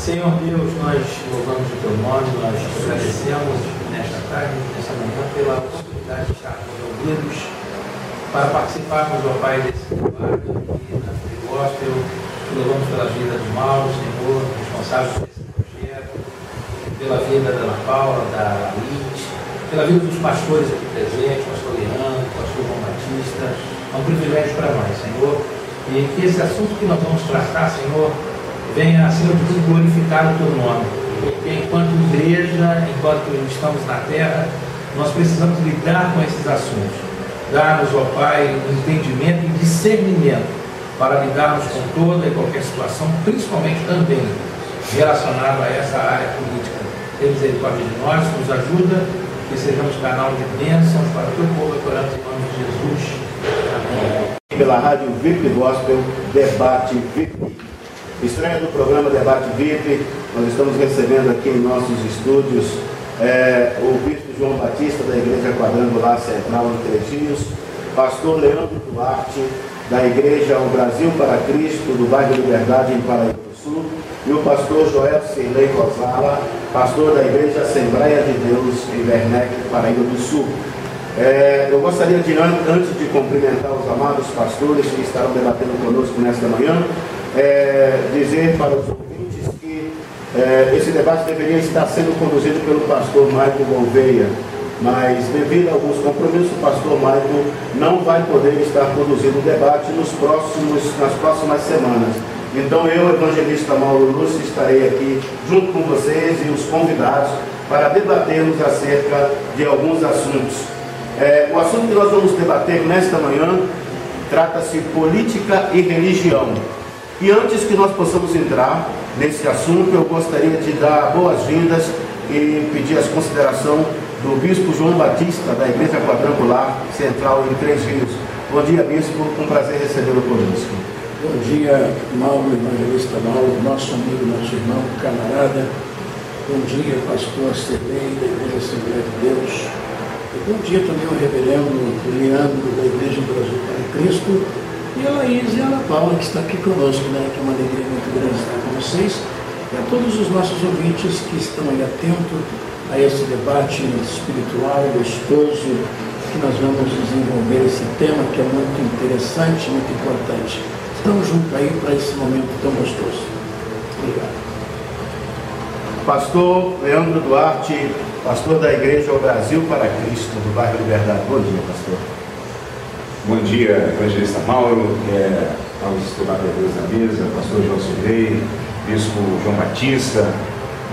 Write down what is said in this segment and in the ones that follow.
Senhor Deus, nós louvamos o Teu nome, nós te agradecemos nesta tarde, nessa manhã, pela oportunidade de estarmos reunidos para participarmos, ó Pai, desse debate aqui na Free Gospel. Te louvamos pela vida do Mauro, Senhor, responsável por esse projeto, pela vida da Ana Paula, da Laís, pela vida dos pastores aqui presentes, pastor Leandro, pastor João Batista. É um privilégio para nós, Senhor, e que esse assunto que nós vamos tratar, Senhor, venha, acima de tudo, glorificar o Teu nome, porque enquanto igreja, enquanto estamos na terra, nós precisamos lidar com esses assuntos. Dá-nos, ó Pai, entendimento e discernimento para lidarmos com toda e qualquer situação, principalmente também relacionado a essa área política. Tem misericórdia de nós, nos ajuda, que sejamos canal de bênçãos para o Teu povo, oramos em nome de Jesus. Amém. Pela rádio VIP Gospel, Debate VIP. Estreia do programa Debate VIP, nós estamos recebendo aqui em nossos estúdios o bispo João Batista, da Igreja Quadrangular Central em Três Rios, pastor Leandro Duarte, da Igreja O Brasil para Cristo, do bairro Liberdade, em Paraíba do Sul, e o pastor Joel Cirlei Rosala, pastor da Igreja Assembleia de Deus, em Werneck, Paraíba do Sul. Eu gostaria de, antes de cumprimentar os amados pastores que estarão debatendo conosco nesta manhã, dizer para os ouvintes que esse debate deveria estar sendo conduzido pelo pastor Michael Gouveia, mas devido a alguns compromissos, o pastor Michael não vai poder estar conduzindo o debate nas próximas semanas. Então eu, evangelista Mauro Lúcio, estarei aqui junto com vocês e os convidados para debatermos acerca de alguns assuntos. O assunto que nós vamos debater nesta manhã trata-se política e religião. E antes que nós possamos entrar nesse assunto, eu gostaria de dar boas-vindas e pedir as considerações do bispo João Batista, da Igreja Quadrangular Central em Três Rios. Bom dia, bispo, com prazer recebê-lo conosco. Bom dia, Mauro, evangelista Mauro, nosso amigo, nosso irmão, camarada. Bom dia, pastor Cirlei, da Igreja Assembleia de Deus. E bom dia também ao reverendo Leandro, da Igreja Brasil para Cristo, e a Laís e a Ana Paula, que está aqui conosco, né? Que é uma alegria muito grande estar com vocês, e a todos os nossos ouvintes que estão aí atentos a esse debate espiritual, gostoso, que nós vamos desenvolver esse tema que é muito interessante, muito importante. Estamos juntos aí para esse momento tão gostoso. Obrigado. Pastor Leandro Duarte, pastor da Igreja O Brasil para Cristo, do bairro Liberdade. Bom dia, pastor. Bom dia, evangelista Mauro, aos debatedores da mesa, pastor João Cirlei, bispo João Batista,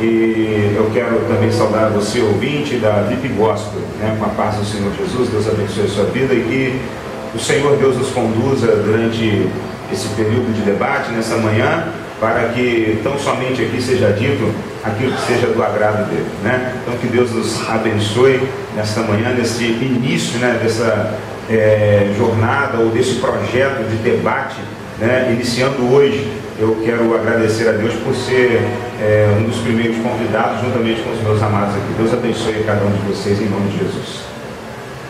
e eu quero também saudar você, ouvinte da VIP Gospel, com a paz do Senhor Jesus. Deus abençoe a sua vida e que o Senhor Deus nos conduza durante esse período de debate, nessa manhã, para que tão somente aqui seja dito aquilo que seja do agrado dele, Então que Deus nos abençoe nesta manhã, nesse início, dessa jornada ou desse projeto de debate, iniciando hoje. Eu quero agradecer a Deus por ser um dos primeiros convidados, juntamente com os meus amados aqui. Deus abençoe cada um de vocês, em nome de Jesus.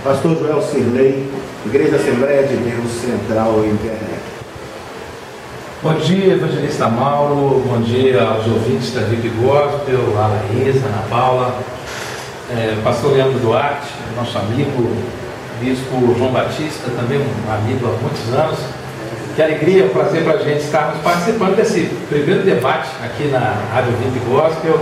Pastor Joel Cirlei, Igreja Assembleia de Deus Central em Werneck. Bom dia, evangelista Mauro, bom dia aos ouvintes da VIP Gospel, a Laís, a Ana Paula, pastor Leandro Duarte, nosso amigo, bispo João Batista, também um amigo há muitos anos. Que alegria, um prazer para a gente estarmos participando desse primeiro debate aqui na Rádio VIP Gospel.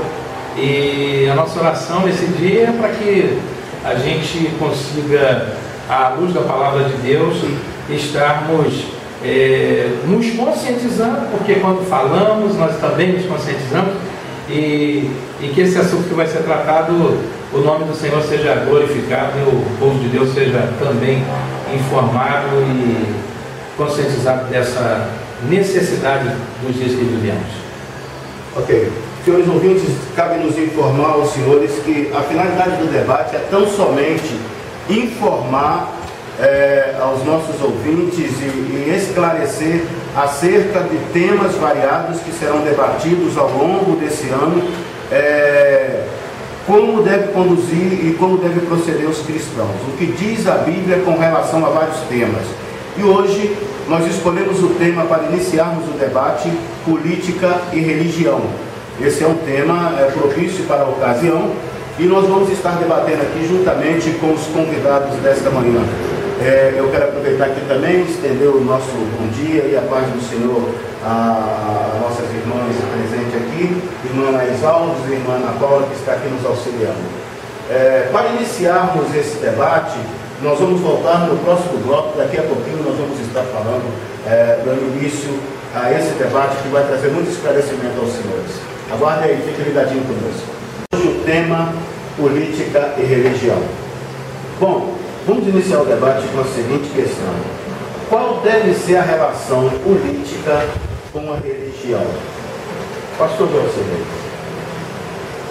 E a nossa oração nesse dia é para que a gente consiga, à luz da palavra de Deus, estarmos nos conscientizando, porque quando falamos, nós também nos conscientizamos, e que esse assunto que vai ser tratado, o nome do Senhor seja glorificado e o povo de Deus seja também informado e conscientizado dessa necessidade dos dias que vivemos. Ok. Senhores ouvintes, cabe nos informar aos senhores que a finalidade do debate é tão somente informar aos nossos ouvintes e esclarecer acerca de temas variados que serão debatidos ao longo desse ano, como deve conduzir e como deve proceder os cristãos, o que diz a Bíblia com relação a vários temas. E hoje nós escolhemos o tema para iniciarmos o debate: política e religião. Esse é um tema propício para a ocasião e nós vamos estar debatendo aqui juntamente com os convidados desta manhã. Eu quero aproveitar aqui também, estender o nosso bom dia e a paz do Senhor a nossas irmãs presentes aqui, irmã Anaís Alves e irmã Ana Paula, que está aqui nos auxiliando. Para iniciarmos esse debate, nós vamos voltar no próximo bloco. Daqui a pouquinho nós vamos estar falando, dando início a esse debate que vai trazer muito esclarecimento aos senhores. Aguardem aí, fiquem ligadinhos conosco. Hoje o tema política e religião. Bom, vamos iniciar o debate com a seguinte questão: qual deve ser a relação política com a religião? Pastor José.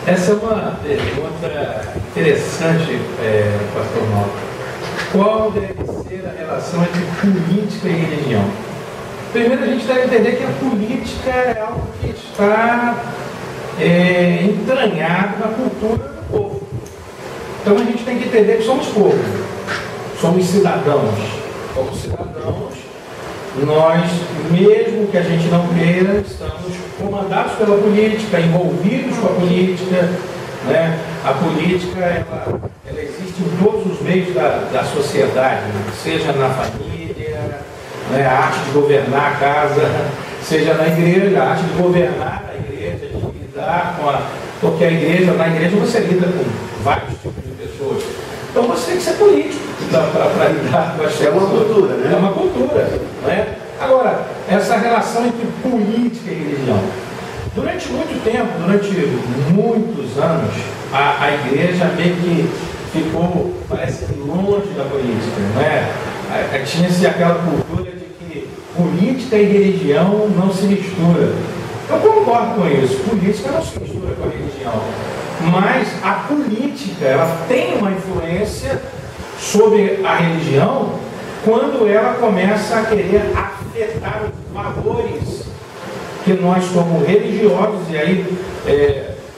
Essa é uma pergunta interessante, pastor Mauro. Qual deve ser a relação entre política e religião? Primeiro, a gente deve entender que a política é algo que está entranhado na cultura do povo. Então a gente tem que entender que somos povo, somos cidadãos. Como cidadãos, nós, mesmo que a gente não queira, estamos comandados pela política, envolvidos com a política, né? A política, ela existe em todos os meios da sociedade, seja na família, né? A arte de governar a casa, seja na igreja, a arte de governar a igreja, de lidar com porque na igreja você lida com vários tipos de pessoas. Então você tem que ser político para lidar com as pessoas. É uma cultura, né? É uma cultura, né? Agora, essa relação entre política e religião. Durante muito tempo, durante muitos anos, a igreja meio que ficou, parece que longe da política, não é? Tinha-se aquela cultura de que política e religião não se misturam. Eu concordo com isso, política não se mistura com a religião, mas a política, ela tem uma influência sobre a religião quando ela começa a querer afetar os valores que nós, como religiosos, e aí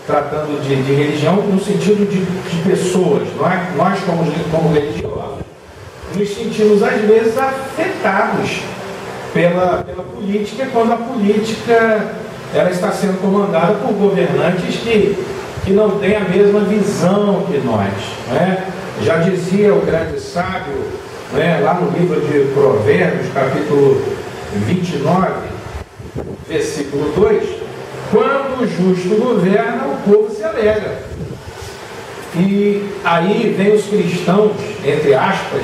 tratando de religião no sentido de pessoas, nós como religiosos, nos sentimos às vezes afetados pela política, quando a política ela está sendo comandada por governantes que não têm a mesma visão que nós, né? Já dizia o grande sábio, né, lá no livro de Provérbios, capítulo 29, versículo 2, quando o justo governa, o povo se alegra. E aí vem os cristãos, entre aspas,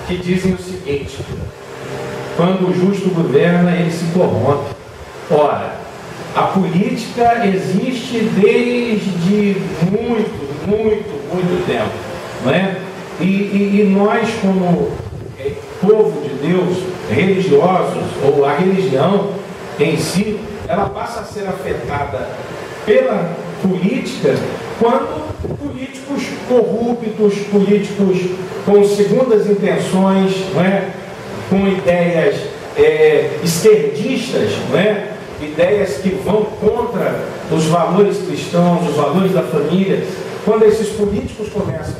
que dizem o seguinte: quando o justo governa, ele se corrompe. Ora, a política existe desde muito tempo, não é? E nós, como povo de Deus, religiosos, ou a religião em si, ela passa a ser afetada pela política quando políticos corruptos, políticos com segundas intenções, não é? Com ideias esquerdistas, não é? Ideias que vão contra os valores cristãos, os valores da família. Quando esses políticos começam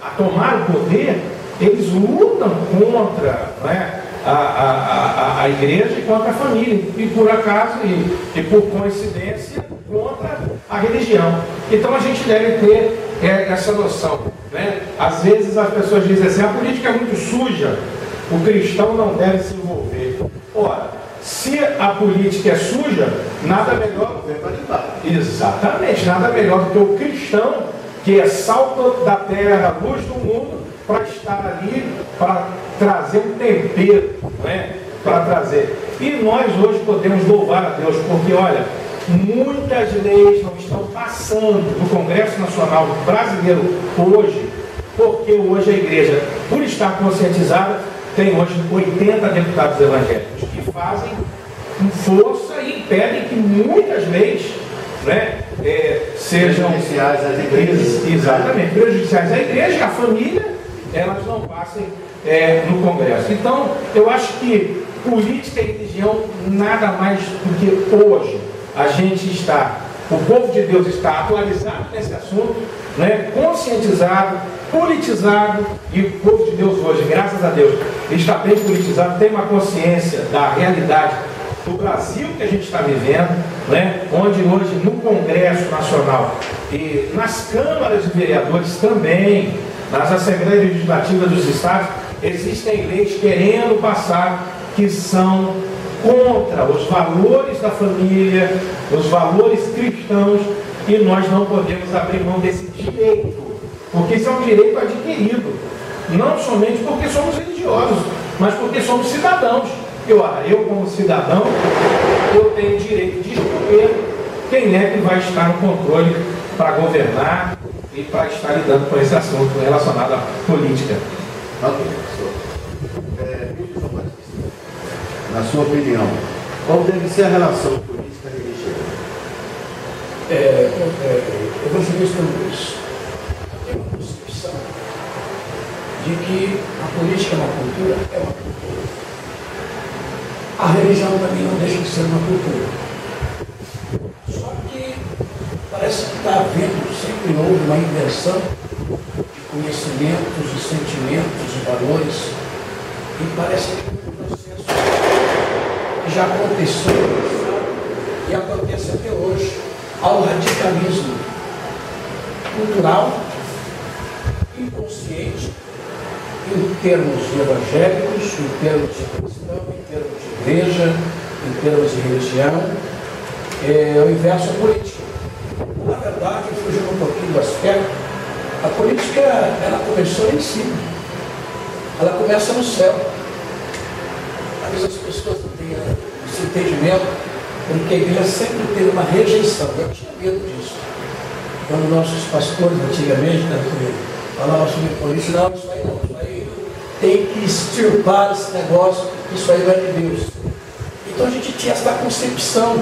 a tomar o poder, eles lutam contra, né, a igreja e contra a família, e por acaso, e por coincidência, contra a religião. Então a gente deve ter essa noção, né? Às vezes as pessoas dizem assim: a política é muito suja, o cristão não deve se envolver. Ora, se a política é suja, nada melhor para limpar. Exatamente, nada melhor do que o cristão, que é sal da terra, luz do mundo, para estar ali, para trazer um tempero, né? Para trazer. E nós hoje podemos louvar a Deus, porque olha, muitas leis não estão passando no Congresso Nacional Brasileiro hoje, porque hoje a igreja, por estar conscientizada, tem hoje 80 deputados evangélicos que fazem força e impedem que muitas leis, né, sejam prejudiciais às igrejas. Exatamente, prejudiciais à igreja e à família, elas não passem no Congresso. Então, eu acho que política e religião nada mais do que hoje a gente está, o povo de Deus está atualizado nesse assunto, né, conscientizado, politizado, e o povo de Deus hoje, graças a Deus, está bem politizado, tem uma consciência da realidade do Brasil que a gente está vivendo, né? Onde hoje no Congresso Nacional e nas câmaras de vereadores também, nas Assembleias Legislativas dos Estados, existem leis querendo passar que são contra os valores da família, os valores cristãos, e nós não podemos abrir mão desse direito, porque isso é um direito adquirido, não somente porque somos religiosos, mas porque somos cidadãos. Eu como cidadão, eu tenho o direito de escolher quem é que vai estar no controle para governar e para estar lidando com esse assunto relacionado à política. Ok, professor. Na sua opinião, qual deve ser a relação política-religiosa? Evangelista Luiz, eu tenho uma concepção de que a política é uma cultura, é uma cultura. A religião também não deixa de ser uma cultura. Só que parece que está havendo, sempre houve uma inversão de conhecimentos, de sentimentos, de valores, e parece que é um processo que já aconteceu e acontece até hoje, ao radicalismo cultural, inconsciente, em termos evangélicos, em termos de cristão, em termos de igreja, em termos de religião, o inverso é política. Na verdade, fugindo um pouquinho do aspecto, a política, ela começou em cima, ela começa no céu. Às vezes as pessoas não têm esse entendimento, porque a igreja sempre teve uma rejeição. Eu tinha medo disso. Quando nossos pastores antigamente falavam sobre política, não, isso aí não, isso aí tem que extirpar esse negócio, isso aí não é de Deus. Então a gente tinha essa concepção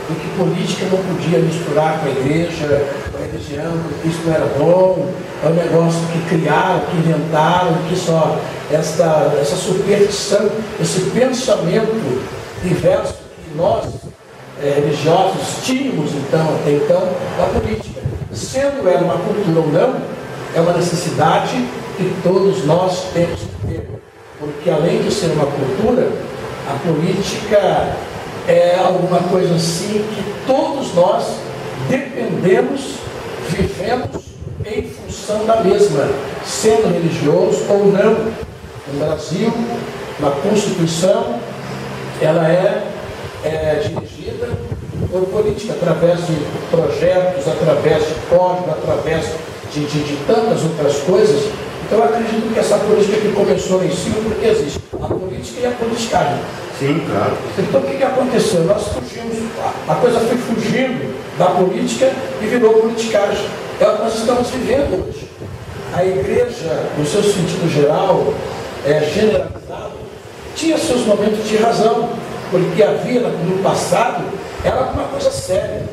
de que política não podia misturar com a igreja, com a religião, porque isso não era bom, é um negócio que criaram, que inventaram, que só essa superstição, esse pensamento diverso que nós, religiosos, tínhamos até então, da política. Sendo ela uma cultura ou não, é uma necessidade que todos nós temos que ter. Porque além de ser uma cultura, a política é alguma coisa assim que todos nós dependemos, vivemos em função da mesma, sendo religioso ou não. No Brasil, uma Constituição, ela é dirigida por política, através de projetos, através de código, através de tantas outras coisas. Então eu acredito que essa política que começou lá em cima, porque existe a política e a politicagem. Sim, claro. Então o que aconteceu? Nós fugimos, a coisa foi fugindo da política e virou politicagem. É o que nós estamos vivendo hoje. A igreja, no seu sentido geral, generalizado, tinha seus momentos de razão, porque havia no passado, era uma coisa séria.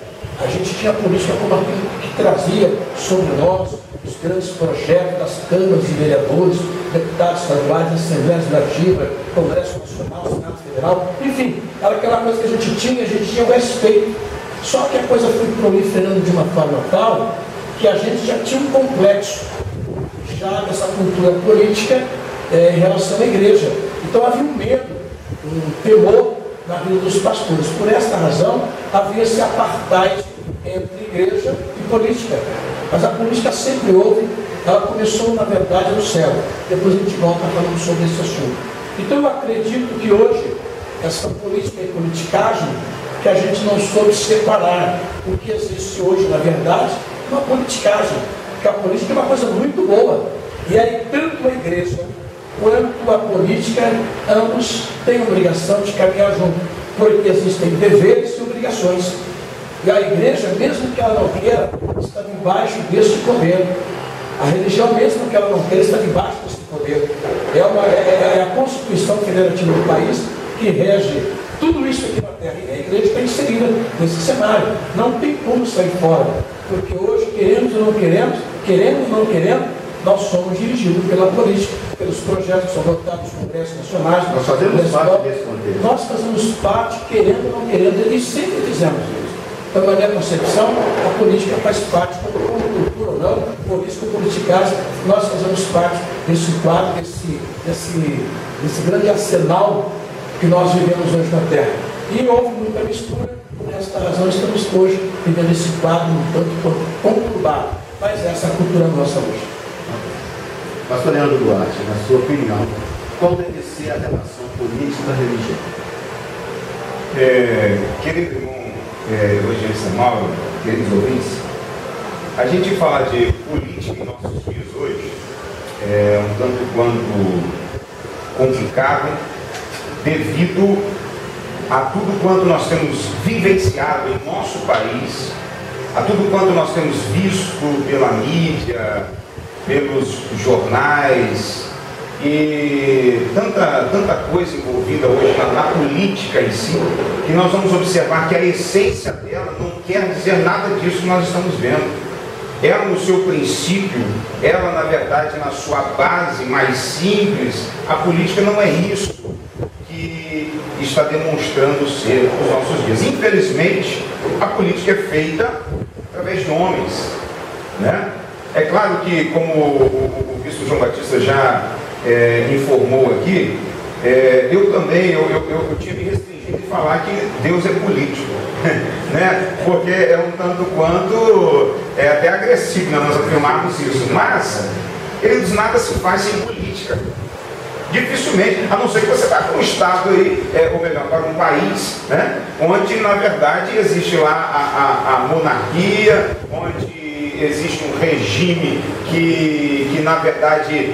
A gente tinha a política como aquilo que trazia sobre nós os grandes projetos das câmaras de vereadores, deputados estaduais, Assembleia Legislativa, Congresso Nacional, Senado Federal, enfim, era aquela coisa que a gente tinha o respeito. Só que a coisa foi proliferando de uma forma tal que a gente já tinha um complexo já dessa cultura política em relação à igreja. Então havia um medo, um temor na vida dos pastores. Por esta razão, havia esse apartheid entre igreja e política. Mas a política sempre houve, ela começou, na verdade, no céu. Depois a gente volta falando sobre esse assunto. Então eu acredito que hoje, essa política e politicagem, que a gente não soube separar. O que existe hoje, na verdade, é uma politicagem. Porque a política é uma coisa muito boa. E aí, tanto a igreja quanto a política, ambos têm obrigação de caminhar junto, porque existem deveres e obrigações. E a igreja, mesmo que ela não queira, está debaixo deste poder. A religião, mesmo que ela não queira, está debaixo deste poder. É a Constituição Federativa do país que rege tudo isso aqui na terra. E a igreja está inserida nesse cenário. Não tem como sair fora, porque hoje, queremos ou não queremos, nós somos dirigidos pela política, pelos projetos que são votados nos congressos nacionais. Nós fazemos parte desse contexto. Nós fazemos parte, querendo ou não querendo, e sempre fizemos isso. Então, na minha concepção, a política faz parte, como cultura ou não, por isso que o politicagem, nós fazemos parte desse quadro, desse grande arsenal que nós vivemos hoje na Terra. E houve muita mistura, Por esta razão estamos hoje vivendo esse quadro um tanto quanto conturbado. Mas essa é a cultura nossa hoje. Pastor Leandro Duarte, na sua opinião, qual deve ser a relação política da religião? Querido irmão evangelista Mauro, queridos ouvintes, a gente fala de política em nossos dias hoje é um tanto quanto complicado devido a tudo quanto nós temos vivenciado em nosso país, a tudo quanto nós temos visto pela mídia, pelos jornais e tanta coisa envolvida hoje na política em si, que nós vamos observar que a essência dela não quer dizer nada disso que nós estamos vendo. Ela no seu princípio, ela na verdade na sua base mais simples, a política não é isso que está demonstrando ser os nossos dias. Infelizmente, a política é feita através de homens, né? É claro que, como o bispo João Batista já informou aqui, eu também eu tinha me restringido de falar que Deus é político, né? Porque é um tanto quanto até agressivo, né, nós afirmarmos isso, mas queridos, nada se faz sem política. Dificilmente, a não ser que você vá para um estado aí, ou melhor, para um país, né, onde na verdade existe lá a monarquia, onde existe um regime que na verdade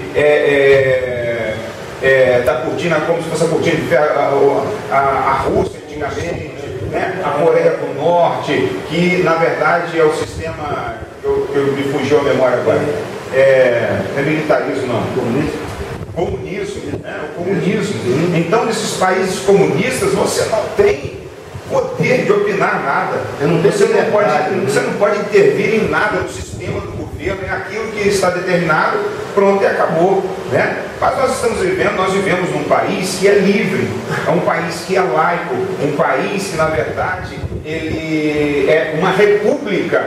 está curtindo como se fosse a cortina de ferro, a Rússia antigamente, né? A Coreia do Norte, que na verdade é o sistema que me fugiu a memória agora, é militarismo não, comunismo, né? O comunismo. Então nesses países comunistas você não tem poder de opinar nada. Você não pode intervir em nada no sistema do governo, é aquilo que está determinado, pronto e acabou, né? Mas nós vivemos num país que é livre, é um país que é laico, um país que na verdade ele é uma república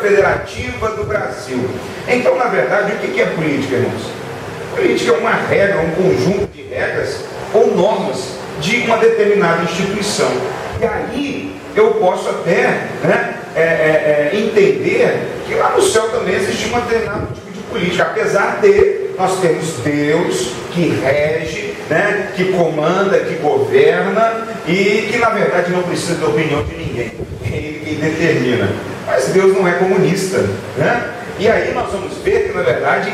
federativa do Brasil. Então na verdade o que é política, irmãos? Política é uma regra, um conjunto de regras ou normas de uma determinada instituição. E aí eu posso até, né, entender que lá no céu também existe um determinado tipo de política, apesar de nós termos Deus que rege, né, que comanda, que governa e que na verdade não precisa da opinião de ninguém, é Ele quem determina. Mas Deus não é comunista, né? E aí nós vamos ver que na verdade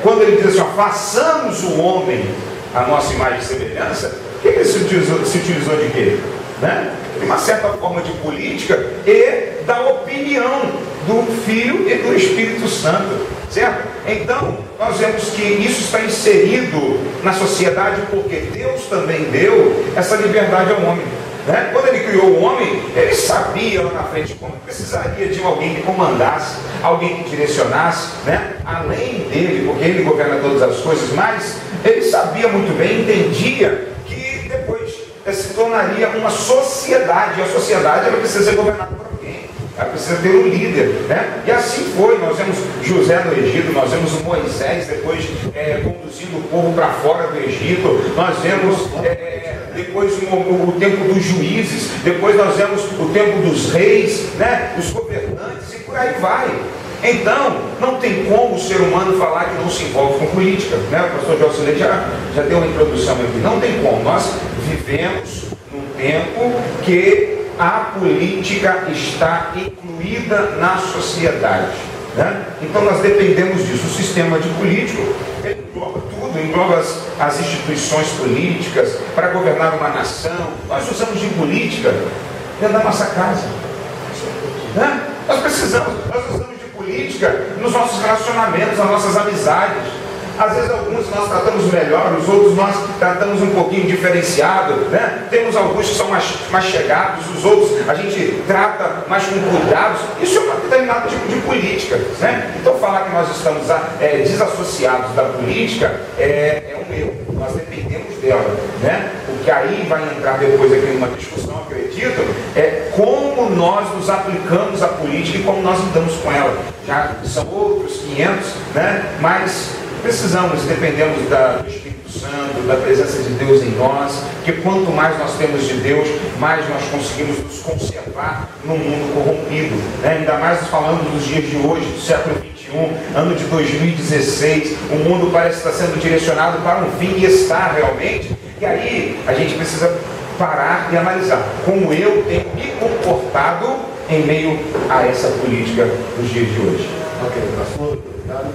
quando ele diz assim, ó, façamos o homem a nossa imagem e semelhança, o que ele se utilizou de quê? Né? De uma certa forma de política e da opinião do Filho e do Espírito Santo, certo? Então, nós vemos que isso está inserido na sociedade porque Deus também deu essa liberdade ao homem. Né? Quando ele criou o homem, ele sabia lá na frente como precisaria de alguém que comandasse, alguém que direcionasse, né? Além dele, porque ele governa todas as coisas, mas ele sabia muito bem, entendia que depois se tornaria uma sociedade, e a sociedade ela precisa ser governada por alguém, ela precisa ter um líder, né? E assim foi, nós vemos José no Egito, nós vemos Moisés depois conduzindo o povo para fora do Egito, nós vemos depois o tempo dos juízes, depois nós vemos o tempo dos reis, né? Os governantes e por aí vai. Então, não tem como o ser humano falar que não se envolve com política, né? O pastor Jocelyn já deu uma introdução aqui. Não tem como. Nós vivemos num tempo que a política está incluída na sociedade, né? Então nós dependemos disso. O sistema de político engloba tudo, engloba as instituições políticas para governar uma nação. Nós usamos de política dentro da nossa casa, né? Nós usamos política nos nossos relacionamentos, nas nossas amizades. Às vezes alguns nós tratamos melhor, os outros nós tratamos um pouquinho diferenciado, né? Temos alguns que são mais chegados, os outros a gente trata mais com cuidados. Isso é um determinado tipo de política, né? Então falar que nós estamos desassociados da política é um erro. Nós dependemos dela, né? O que aí vai entrar depois aqui numa discussão, acredito, é como nós nos aplicamos à política e como nós lidamos com ela. Já são outros 500, né? Mas precisamos, dependemos do Espírito Santo, da presença de Deus em nós, que quanto mais nós temos de Deus, mais nós conseguimos nos conservar num mundo corrompido, né? Ainda mais falando dos dias de hoje, do século XXI, ano de 2016, o mundo parece estar sendo direcionado para um fim, e está realmente, e aí a gente precisa parar e analisar como eu tenho me comportado em meio a essa política dos dias de hoje. Ok, pastor, obrigado.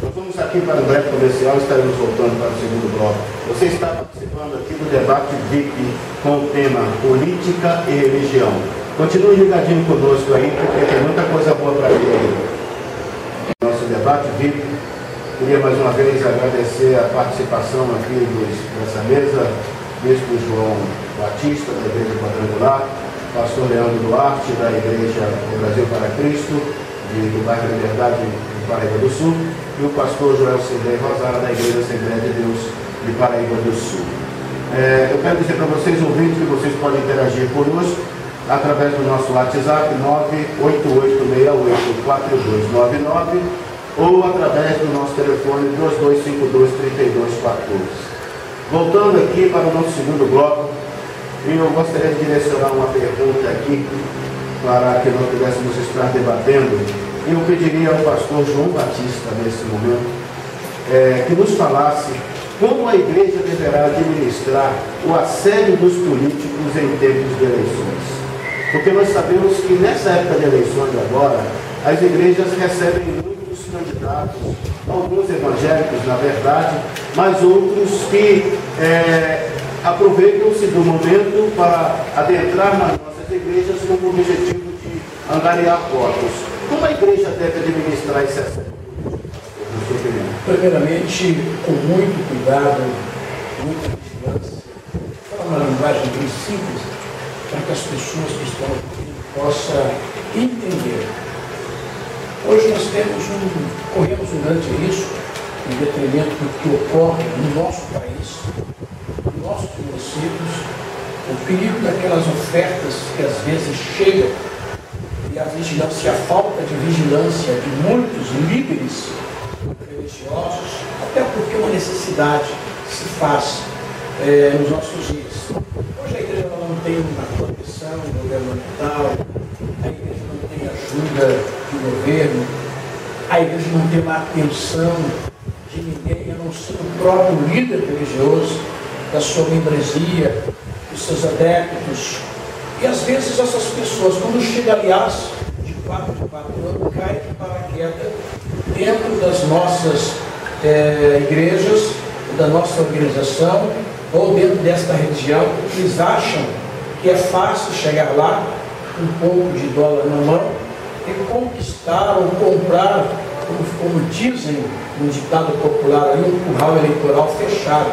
Nós vamos aqui para o breve comercial, estaremos voltando para o segundo bloco. Você está participando aqui do debate VIP com o tema Política e Religião. Continue ligadinho conosco aí, porque tem muita coisa boa para ver aí. Nosso debate VIP. Queria mais uma vez agradecer a participação aqui dessa mesa, Bispo João Batista, da Igreja Quadrangular, Pastor Leandro Duarte, da Igreja do Brasil para Cristo, do bairro Liberdade, de Paraíba do Sul, e o pastor Joel Sidney Rosara, da Igreja Assembleia de Deus, de Paraíba do Sul. Eu quero dizer para vocês, ouvintes, que vocês podem interagir conosco através do nosso WhatsApp 988684299 ou através do nosso telefone 2252-3214. Voltando aqui para o nosso segundo bloco, eu gostaria de direcionar uma pergunta aqui para que nós pudéssemos estar debatendo. Eu pediria ao pastor João Batista, nesse momento, que nos falasse como a igreja deverá administrar o assédio dos políticos em tempos de eleições. Porque nós sabemos que nessa época de eleições agora, as igrejas recebem muitos candidatos, alguns evangélicos, na verdade, mas outros que aproveitam-se do momento para adentrar nas nossas igrejas com o objetivo de angariar votos. Como a igreja deve administrar esse assédio? Primeiramente, com muito cuidado, muita vigilância, falar uma linguagem bem simples, para que as pessoas que estão aqui possam entender. Hoje nós corremos um grande risco, em detrimento do que ocorre no nosso país, nos nossos municípios, o perigo daquelas ofertas que às vezes chegam, e a vigilância, a falta de vigilância de muitos líderes religiosos, até porque uma necessidade se faz nos nossos dias. Hoje a igreja não tem uma proteção governamental, a igreja não tem ajuda do governo, a igreja não tem uma atenção de ninguém, a não ser o próprio líder religioso, da sua membresia, dos seus adeptos. E às vezes essas pessoas, quando chega, aliás, de 4 anos, caem de paraquedas dentro das nossas igrejas, da nossa organização, ou dentro desta religião, eles acham que é fácil chegar lá, com um pouco de dólar na mão, e conquistar ou comprar, como dizem no ditado popular, aí, um curral eleitoral fechado.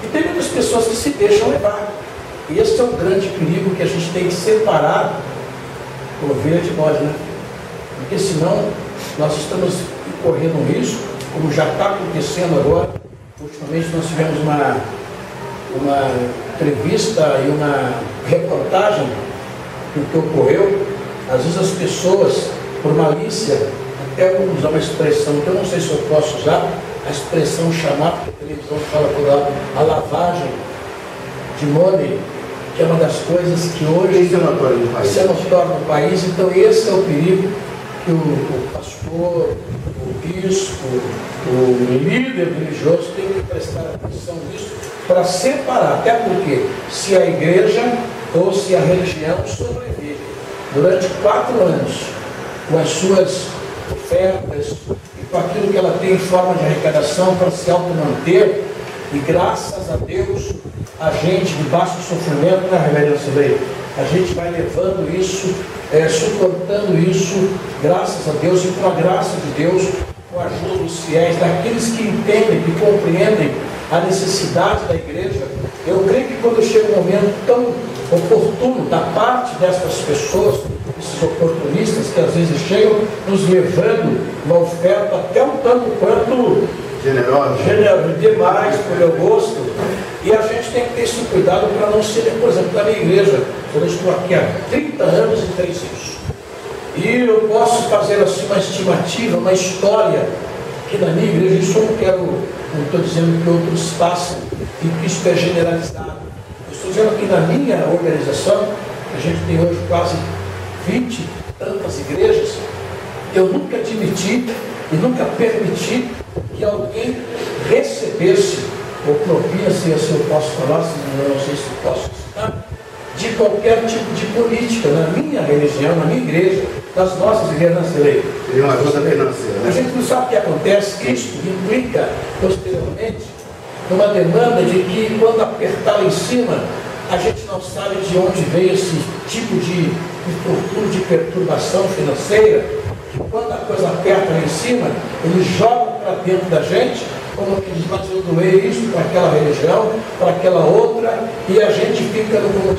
E tem muitas pessoas que se deixam levar. E esse é um grande perigo que a gente tem que separar ovelha de bode, né? Porque senão nós estamos correndo um risco, como já está acontecendo agora. Ultimamente nós tivemos uma entrevista e uma reportagem do que ocorreu. Às vezes as pessoas, por malícia, até vou usar uma expressão que eu não sei se eu posso usar, a expressão chamada, porque a televisão fala por lá, a lavagem de money, que é uma das coisas que hoje isso é notório no país. Então esse é o perigo que o pastor, o bispo, o líder religioso tem que prestar atenção nisso para separar, até porque se a igreja ou se a religião sobrevive durante 4 anos com as suas ofertas e com aquilo que ela tem em forma de arrecadação para se automanter, e graças a Deus a gente, debaixo do sofrimento, né, Reverendo Silveira, a gente vai levando isso, suportando isso, graças a Deus, e com a graça de Deus, com a ajuda dos fiéis, daqueles que entendem, que compreendem a necessidade da igreja. Eu creio que quando chega um momento tão oportuno da parte dessas pessoas, esses oportunistas que às vezes chegam nos levando uma oferta até um tanto quanto generosa demais, por meu gosto, e a gente tem que ter esse cuidado para não ser, por exemplo, da minha igreja. Eu estou aqui há 30 anos e 3 anos, e eu posso fazer assim uma estimativa, uma história que na minha igreja, isso eu não quero não estou dizendo que outros façam, e que isso é generalizado. Eu estou dizendo que na minha organização, a gente tem hoje quase 20 tantas igrejas, eu nunca admiti e nunca permiti que alguém recebesse ou propina, se eu posso falar, se não sei se posso citar, de qualquer tipo de política na minha religião, na minha igreja, nas nossas igrejas na lei. Seria uma ajuda financeira, né? A gente não sabe o que acontece, isso implica posteriormente numa demanda de que quando apertar lá em cima, a gente não sabe de onde veio esse tipo de infortúnio, de perturbação financeira, que quando a coisa aperta lá em cima, eles jogam para dentro da gente, como que diz, mas eu doei isso para aquela religião, para aquela outra, e a gente fica no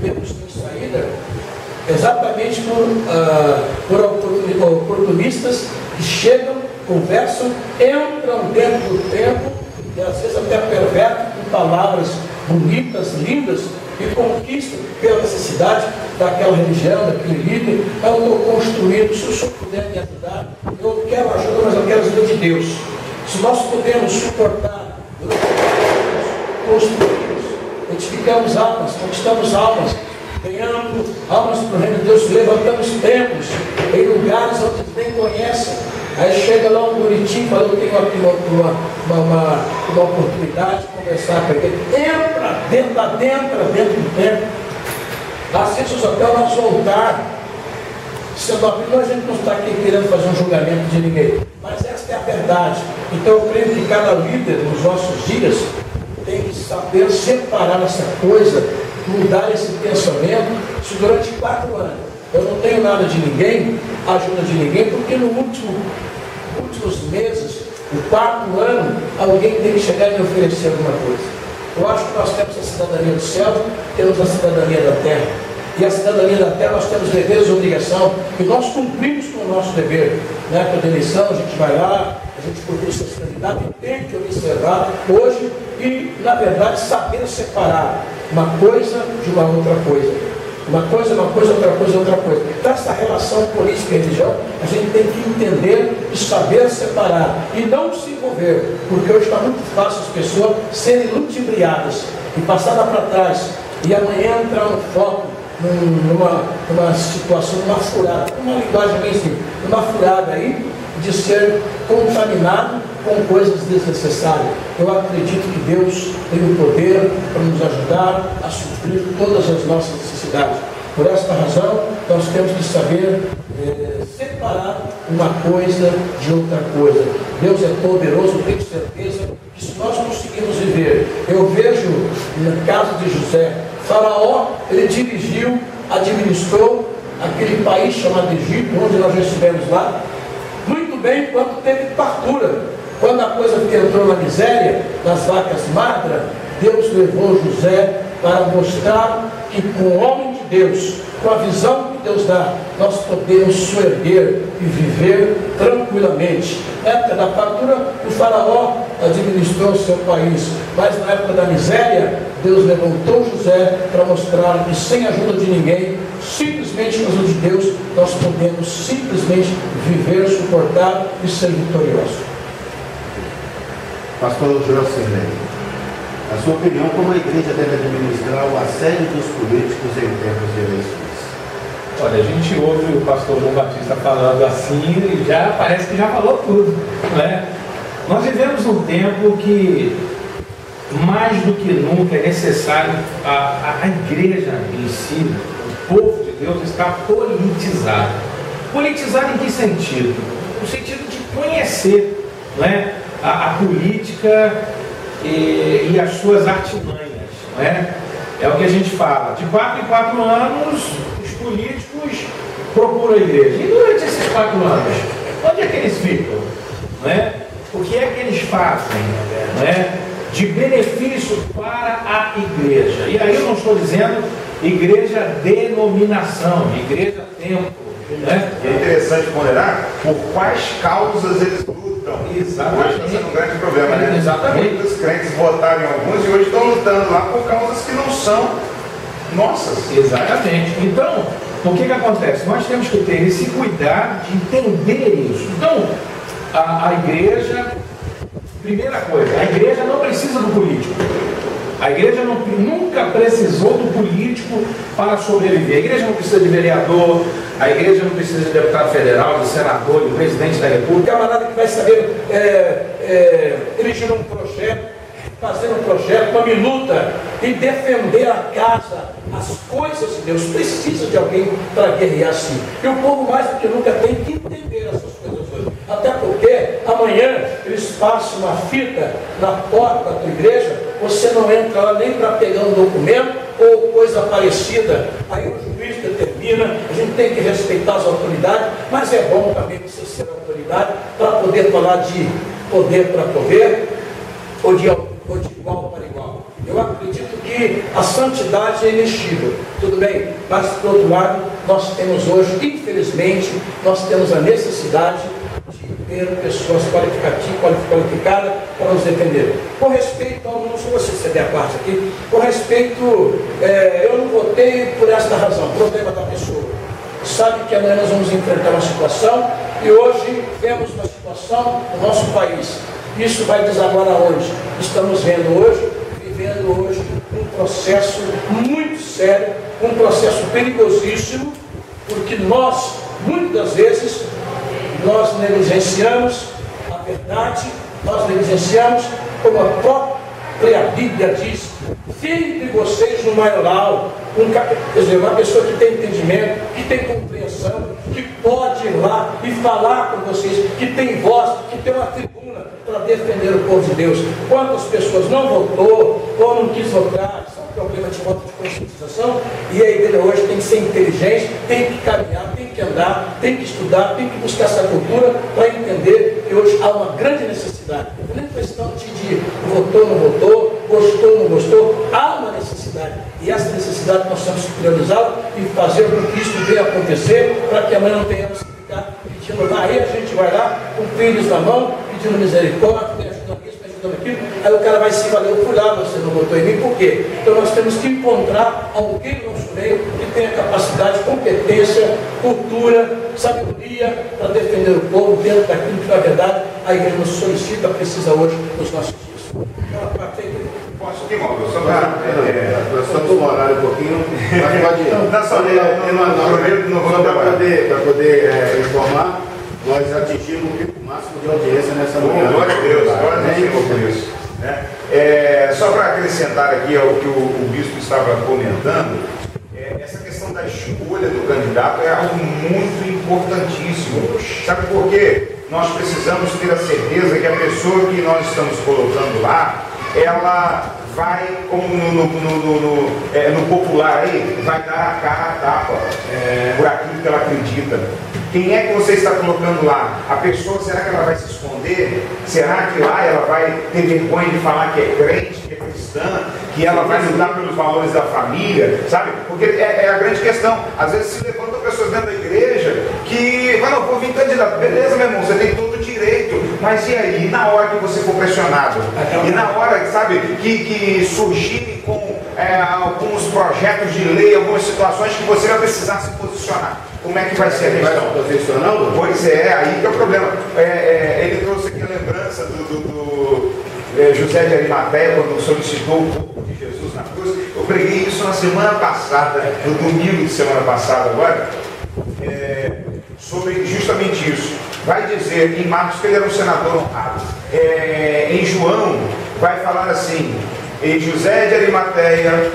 beco sem saída, exatamente por oportunistas que chegam, conversam, entram dentro do templo, e às vezes até pervertem com palavras bonitas, lindas, e conquistam pela necessidade daquela religião, daquele líder. Eu estou construindo, se o senhor puder me ajudar, eu quero ajuda, mas eu quero ajuda de Deus. Se nós pudermos suportar, construímos, edificamos almas, conquistamos almas, ganhamos almas para o reino de Deus, levantamos templos em lugares onde ninguém conhece. Aí chega lá um bonitinho e fala, eu tenho aqui uma oportunidade de conversar com ele. Entra dentro do templo. Assiste os hotéis, nosso altar. A gente não está aqui querendo fazer um julgamento de ninguém, mas esta é a verdade. Então eu creio que cada líder nos nossos dias tem que saber separar essa coisa, mudar esse pensamento. Se durante 4 anos eu não tenho nada de ninguém, ajuda de ninguém, porque no últimos meses, no 4º ano, alguém tem que chegar e me oferecer alguma coisa. Eu acho que nós temos a cidadania do céu, temos a cidadania da terra. E a cidadania da terra nós temos deveres e obrigação, e nós cumprimos com o nosso dever. Na época da eleição, a gente vai lá, a gente procura seus candidatos e tem que observar hoje e, na verdade, saber separar uma coisa de uma outra coisa. Uma coisa, outra coisa, outra coisa. Então, essa relação política e religião, a gente tem que entender e saber separar e não se envolver, porque hoje está muito fácil as pessoas serem ludibriadas e passadas para trás e amanhã entrar no foco, numa situação, numa furada, uma linguagem bem simples, numa furada aí de ser contaminado com coisas desnecessárias. Eu acredito que Deus tem o poder para nos ajudar a suprir todas as nossas necessidades. Por esta razão, nós temos que saber separar uma coisa de outra coisa. Deus é poderoso, eu tenho certeza que se nós conseguirmos viver, eu vejo no caso de José, Faraó, ele dirigiu, administrou aquele país chamado Egito, onde nós já estivemos lá, muito bem, quando teve fartura. Quando a coisa entrou na miséria, nas vacas magras, Deus levou José para mostrar que com o homem de Deus, com a visão que Deus dá, nós podemos soerguer e viver tranquilamente. Na época da fartura, o faraó administrou o seu país, mas na época da miséria, Deus levantou José para mostrar que sem a ajuda de ninguém, simplesmente com a ajuda de Deus, nós podemos simplesmente viver, suportar e ser vitoriosos. Pastor Jocelyn, a sua opinião, como a igreja deve administrar o assédio dos políticos em tempos de eleições? Olha, a gente ouve o pastor João Batista falando assim e já parece que já falou tudo, não é? Nós vivemos um tempo que mais do que nunca é necessário a igreja em si, o povo de Deus está politizado. Politizado em que sentido? No sentido de conhecer, não é? A política e as suas artimanhas, não é? É o que a gente fala. De 4 em 4 anos, os políticos procuram a igreja. E durante esses 4 anos, onde é que eles ficam? Não é? O que é que eles fazem? Não é? De benefício para a igreja. E aí eu não estou dizendo igreja denominação, igreja templo. Né? É interessante ponderar por quais causas eles lutam. Exatamente. Hoje está sendo um grande problema, né? Exatamente. Muitos crentes votaram em alguns e hoje estão lutando lá por causas que não são nossas. Exatamente. Então, o que acontece? Nós temos que ter esse cuidado de entender isso. Então, a igreja Primeira coisa, a igreja não precisa do político. A igreja nunca precisou do político para sobreviver. A igreja não precisa de vereador, a igreja não precisa de deputado federal, de senador, de presidente da república. Camarada que vai saber dirigir um projeto, fazer um projeto, uma minuta e defender a casa, as coisas de Deus. Precisa de alguém para guerrear assim. E o povo mais do que nunca tem que entender essas coisas hoje. Até porque amanhã eles passam uma fita na porta da tua igreja, você não entra lá nem para pegar um documento ou coisa parecida. Aí o juiz determina, a gente tem que respeitar as autoridades, mas é bom também você ser autoridade para poder falar de poder para poder ou de igual para igual. Eu acredito que a santidade é inextível, tudo bem, mas por outro lado, nós temos hoje, infelizmente, nós temos a necessidade de ter pessoas qualificadas para nos defender. Com respeito ao, não sei se você der a parte aqui, com respeito, eu não votei por esta razão, problema da pessoa. Sabe que amanhã nós vamos enfrentar uma situação e hoje vemos uma situação no nosso país. Isso vai desaguar aonde? Estamos vendo hoje, vivendo hoje um processo muito sério, um processo perigosíssimo, porque nós, muitas vezes, nós negligenciamos a verdade, nós negligenciamos, como a própria Bíblia diz, fique de vocês no maioral, quer dizer, uma pessoa que tem entendimento, que tem compreensão, que pode ir lá e falar com vocês, que tem voz, que tem uma tribuna para defender o povo de Deus. Quantas pessoas não votou ou não quis votar, isso é um problema de falta de conscientização, e a igreja hoje tem que ser inteligente, tem que caminhar, tem que andar, tem que estudar, tem que buscar essa cultura para entender que hoje há uma grande necessidade. Não é questão de votou, não votou, gostou, não gostou, há uma necessidade. E essa necessidade nós temos que priorizar e fazer com que isso venha acontecer, para que amanhã não tenhamos que ficar pedindo. Aí a gente vai lá, com filhos na mão, pedindo misericórdia, me ajudando isso, me ajudando aquilo. Aí o cara vai se valer, eu fui lá, você não votou em mim, por quê? Então nós temos que encontrar alguém no nosso meio que tenha capacidade, competência, cultura, sabedoria para defender o povo dentro daquilo que, na verdade, a igreja nos solicita, precisa hoje nos nossos dias. Posso aqui, Mauro? Nós estamos com o horário um pouquinho, mas pode ir. Para poder informar, nós atingimos o pico máximo de audiência nessa manhã. Glória a Deus, glória a Deus por isso. Só para acrescentar aqui ao que o bispo estava comentando, essa questão da escolha do candidato é algo muito importantíssimo. Sabe por quê? Nós precisamos ter a certeza que a pessoa que nós estamos colocando lá, ela vai, como no popular aí, vai dar a cara a tapa por aquilo que ela acredita. Quem é que você está colocando lá? A pessoa, será que ela vai se esconder? Será que lá ela vai ter vergonha de falar que é crente, que é cristã, que ela vai lutar pelos valores da família, sabe? Porque é a grande questão. Às vezes se levantam pessoas dentro da igreja que, não, vou vir candidato. Beleza, meu irmão, você tem todo o direito. Mas e aí? E na hora que você for pressionado? E na hora, sabe, que surgirem com alguns projetos de lei, algumas situações que você vai precisar se posicionar. Como é que vai ser a questão? Posicionando? Pois é, aí que é o problema. Ele trouxe aqui a lembrança do José de Arimateia, quando solicitou o corpo de Jesus na cruz. Eu preguei isso na semana passada, no domingo de semana passada agora, sobre justamente isso. Vai dizer em Marcos que ele era um senador honrado. Em João, vai falar assim, em José de Arimateia,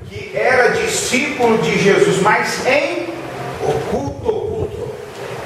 que era discípulo de Jesus, mas em oculto,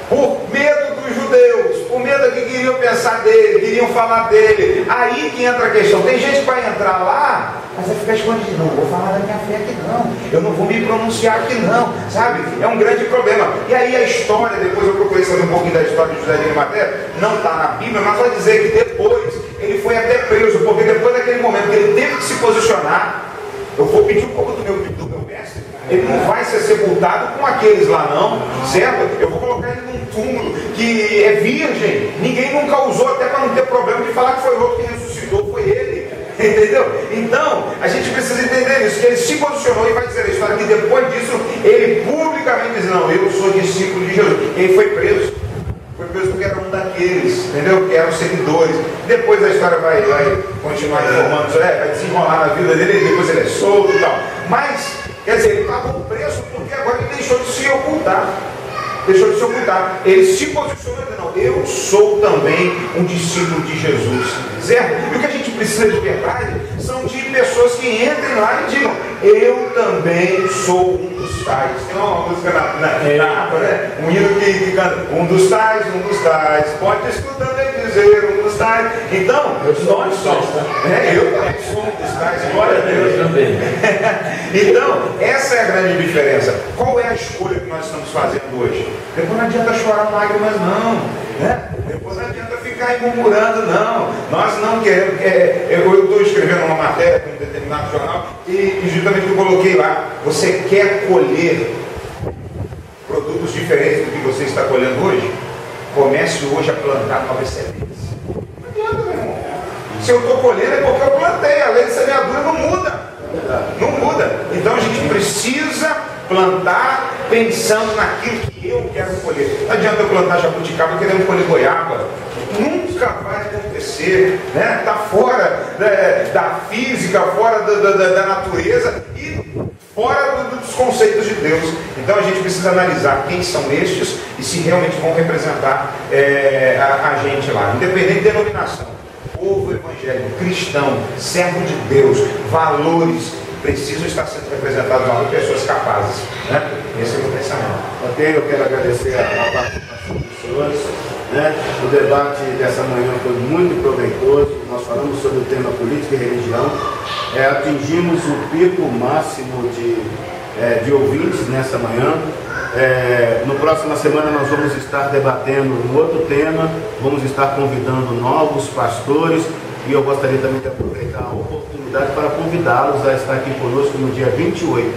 por medo dos judeus, por medo que queriam pensar dele, queriam falar dele. Aí que entra a questão. Tem gente que vai entrar lá, mas vai ficar escondido. Não vou falar da minha fé aqui não, eu não vou me pronunciar aqui não, sabe? É um grande problema. E aí a história, depois eu procurei saber um pouquinho da história de José de Arimateia, não está na Bíblia, mas vai dizer que depois ele foi até preso, porque depois daquele momento que ele teve que se posicionar, eu vou pedir um pouco do meu mestre, ele não vai ser sepultado com aqueles lá não, certo? Eu vou colocar ele num túmulo que é virgem, ninguém nunca usou, até para não ter problema de falar que foi outro que ressuscitou, foi ele, entendeu? Então, a gente precisa entender isso, que ele se posicionou e vai dizer a história que depois disso, ele publicamente diz, não, eu sou discípulo de Jesus. Ele foi preso porque era um daqueles, entendeu? Que eram seguidores. Depois a história vai continuar informando, vai desenrolar na vida dele, depois ele é solto e tal. Mas, quer dizer, ele pagou o preço porque agora ele deixou de se ocultar. Ele se posicionou e disse, não, eu sou também um discípulo de Jesus, certo? E o que a gente precisa de verdade são de pessoas que entrem lá e digam, eu também sou um dos tais. Tem uma música na harpa, né? Um hino que canta, um dos tais, pode escutar bem dizer, um dos tais. Então, nós somos, eu também sou um dos tais, glória a Deus também. Então, essa é a grande diferença. Qual é a escolha que nós estamos fazendo hoje? Depois não adianta chorar lágrimas, não. Né? Depois não adianta ficar murmurando, não. Nós não queremos. Eu estou escrevendo uma matéria para um determinado jornal e justamente eu coloquei lá: você quer colher produtos diferentes do que você está colhendo hoje? Comece hoje a plantar novas sementes. Não adianta, meu irmão. Se eu estou colhendo é porque eu plantei. A lei de semeadura não muda. Não muda. Então a gente precisa plantar pensando naquilo que eu quero colher. Não adianta eu plantar jabuticaba querendo colher goiaba. Nunca vai acontecer, né? Está fora da física, fora da natureza e fora dos conceitos de Deus. Então a gente precisa analisar quem são estes e se realmente vão representar a gente lá, independente de denominação. Povo evangélico, cristão, servo de Deus, valores precisam estar sendo representados por pessoas capazes, né? Esse é o meu pensamento. Ok, eu quero agradecer a participação dos senhores, né? O debate dessa manhã foi muito proveitoso. Nós falamos sobre o tema política e religião, atingimos o pico máximo de ouvintes nessa manhã. No próxima semana nós vamos estar debatendo um outro tema, vamos estar convidando novos pastores e eu gostaria também de aproveitar a oportunidade para convidá-los a estar aqui conosco no dia 28,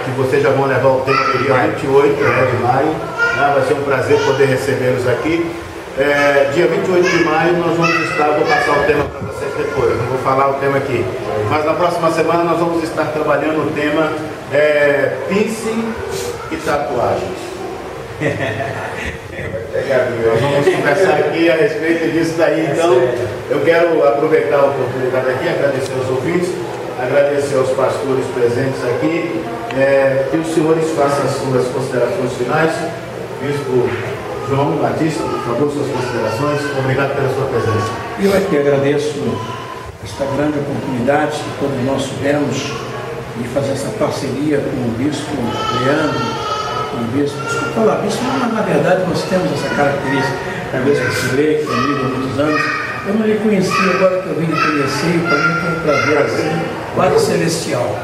que vocês já vão levar o tema do dia 28 de maio, né? Vai ser um prazer poder recebê-los aqui. Dia 28 de maio nós vamos estar, vou passar o tema para vocês depois, eu não vou falar o tema aqui, mas na próxima semana nós vamos estar trabalhando o tema piercing e tatuagens. Nós vamos conversar aqui a respeito disso daí. Então eu quero aproveitar a oportunidade aqui, agradecer aos ouvintes, agradecer aos pastores presentes aqui, que os senhores façam as suas considerações finais. Bispo João Batista, por favor, suas considerações. Obrigado pela sua presença. Eu aqui agradeço esta grande oportunidade que todos nós tivemos de fazer essa parceria com o Bispo Leandro, com o Bispo, desculpa lá, Bispo, mas na verdade nós temos essa característica, o Bispo Silei, que é amigo há muitos anos. Eu não lhe conhecia, agora que eu vim lhe conhecer, para mim foi um prazer assim, quase celestial.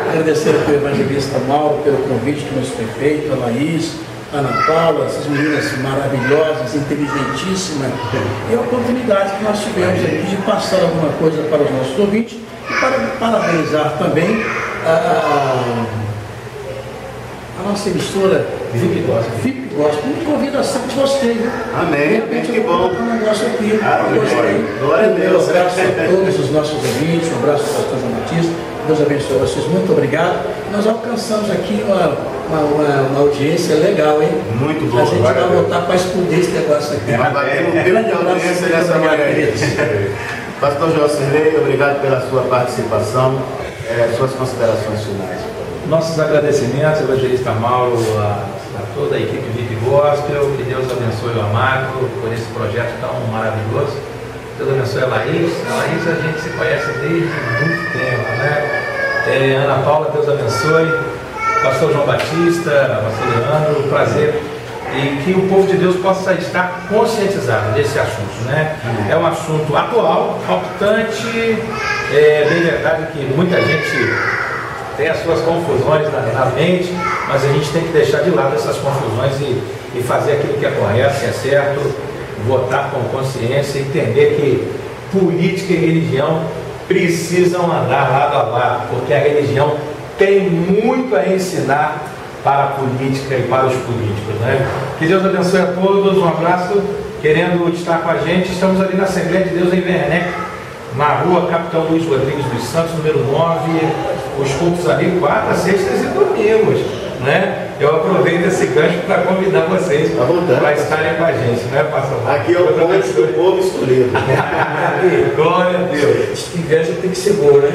Agradecer ao evangelista Mauro pelo convite que nos foi feito, a Laís, a Ana Paula, essas meninas maravilhosas, inteligentíssimas, e a oportunidade que nós tivemos aqui de passar alguma coisa para os nossos ouvintes e para parabenizar também a nossa emissora VIP Gospel. Me convido a sempre, gostei, viu? Amém, que bom. Um negócio aqui, gostei. Glória a Deus. Um abraço a todos os nossos ouvintes, um abraço ao pastor João Batista. Deus abençoe vocês, muito obrigado. Nós alcançamos aqui uma audiência legal, hein? Muito bom. A gente vai voltar para explodir esse negócio aqui. Vai bater um grande audiência nessa manhã. Pastor Josilei, obrigado pela sua participação, suas considerações finais. Nossos agradecimentos, evangelista Mauro, a toda a equipe VIP Gospel, que Deus abençoe o Amado por esse projeto tão maravilhoso. Deus abençoe a Laís. A Laís a gente se conhece desde muito tempo, né? Ana Paula, Deus abençoe. Pastor João Batista, Pastor Leandro, prazer. E que o povo de Deus possa estar conscientizado desse assunto, né? É um assunto atual, palpitante, bem verdade que muita gente tem as suas confusões na mente, mas a gente tem que deixar de lado essas confusões e fazer aquilo que é correto, que é certo, votar com consciência, entender que política e religião precisam andar lado a lado, porque a religião tem muito a ensinar para a política e para os políticos, né? Que Deus abençoe a todos, um abraço. Querendo estar com a gente, estamos ali na Assembleia de Deus em Werneck, na rua Capitão Luiz Rodrigues dos Santos, número 9, os cultos ali, quarta, sextas e domingos, né? Eu aproveito esse gancho para convidar vocês para estarem com a gente, não é, pastor? Aqui é o ponte do povo escolhido. Glória a Deus. Que inveja tem que ser boa, né?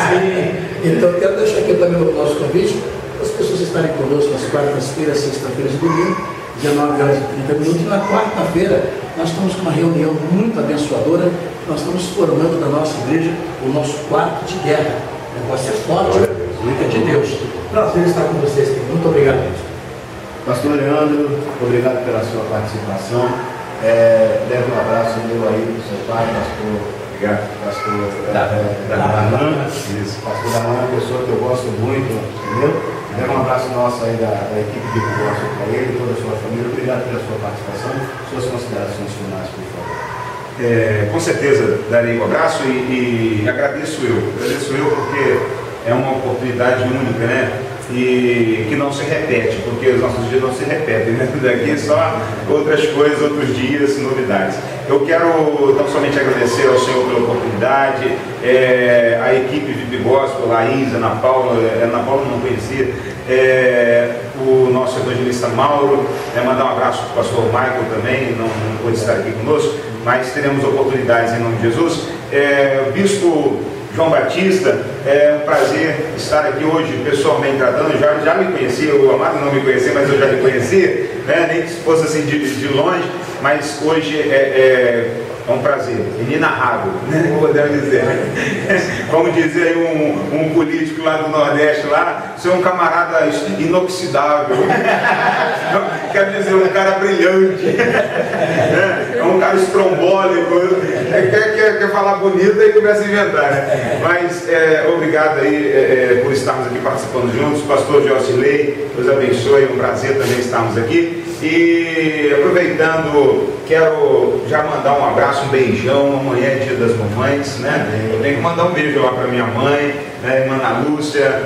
Sim. Então, eu quero deixar aqui também o nosso convite para as pessoas estarem conosco nas quartas-feiras, sexta-feiras e domingo, 19h30. E na quarta-feira, nós estamos com uma reunião muito abençoadora. Nós estamos formando na nossa igreja o nosso quarto de guerra. O negócio é forte, é de Deus. Prazer estar com vocês aqui. Muito obrigado. Pastor Leandro, obrigado pela sua participação. Leve um abraço meu aí para o seu pai, pastor Darlan. Pastor Darlan é uma pessoa que eu gosto muito, entendeu? Leve um abraço nosso aí da equipe de negócio para ele e toda a sua família. Obrigado pela sua participação. Suas considerações finais, por favor. Com certeza darei um abraço e agradeço eu porque é uma oportunidade única, né? E que não se repete, porque os nossos dias não se repetem, né? Daqui só outras coisas, outros dias, novidades. Eu quero tão somente agradecer ao Senhor pela oportunidade, a equipe VIP Gospel, Laís, Ana Paula não conhecia, o nosso evangelista Mauro, mandar um abraço para o pastor Michael também, não pôde estar aqui conosco, mas teremos oportunidades em nome de Jesus. O bispo João Batista, é um prazer estar aqui hoje pessoalmente tratando. Já me conhecia, o Amado não me conhecia, mas eu já me conhecia, né? Nem que fosse assim de longe, mas hoje é um prazer, inenarrável, né? Podemos dizer. Vamos dizer aí um político lá do Nordeste, lá, ser um camarada inoxidável, quer dizer, um cara brilhante, é um cara estrombólico, quer falar bonito e começa a inventar, né? Mas obrigado aí por estarmos aqui participando juntos. Pastor Josilei, Deus abençoe, é um prazer também estarmos aqui. E aproveitando, quero já mandar um abraço, um beijão. Amanhã é dia das mamães, né? Eu tenho que mandar um beijo lá para minha mãe, né, irmã Ana Lúcia.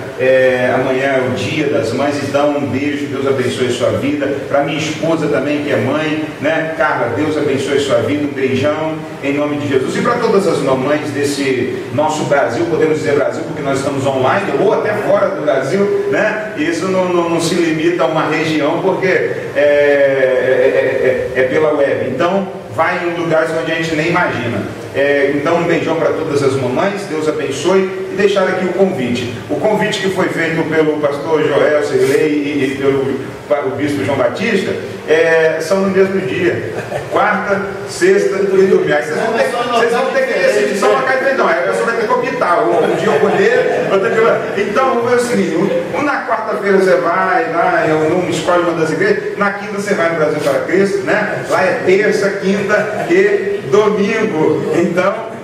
Amanhã é o dia das mães, então um beijo, Deus abençoe sua vida. Para minha esposa também, que é mãe, né? Carla, Deus abençoe sua vida, um beijão em nome de Jesus. E para todas as mamães desse nosso Brasil, podemos dizer Brasil porque nós estamos online, ou até fora do Brasil, né? Isso não se limita a uma região, porque é pela web, então vai em lugares onde a gente nem imagina. Então um beijão para todas as mamães, Deus abençoe, e deixar aqui o convite que foi feito pelo pastor Joel Sirlei e pelo bispo João Batista, são no mesmo dia, quarta, sexta e domingo. Aí vocês vão ter que decidir só uma carta, não, a pessoa vai ter que optar, um dia eu colher, outro dia eu... Então vamos ver o seguinte, na quarta-feira você vai lá, não escolhe uma das igrejas, na quinta você vai no Brasil para Cristo, né? Lá é terça, quinta e domingo. Então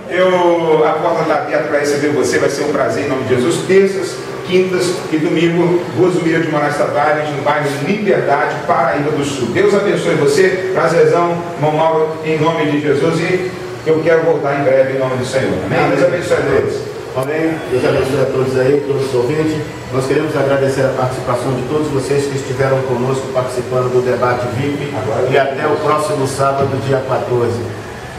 a porta está aberta para receber você, vai ser um prazer em nome de Jesus. Terças, quintas e domingo, Rua Zumira de Moraes Tavares, no bairro Liberdade, Paraíba do Sul. Deus abençoe você, prazerzão, irmão Mauro, em nome de Jesus, e eu quero voltar em breve em nome do Senhor. Amém? Deus abençoe a todos. Amém. Deus abençoe a todos aí, todos os ouvintes. Nós queremos agradecer a participação de todos vocês que estiveram conosco participando do debate VIP. E até o próximo sábado, dia 14.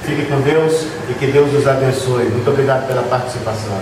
Fique com Deus e que Deus os abençoe. Muito obrigado pela participação.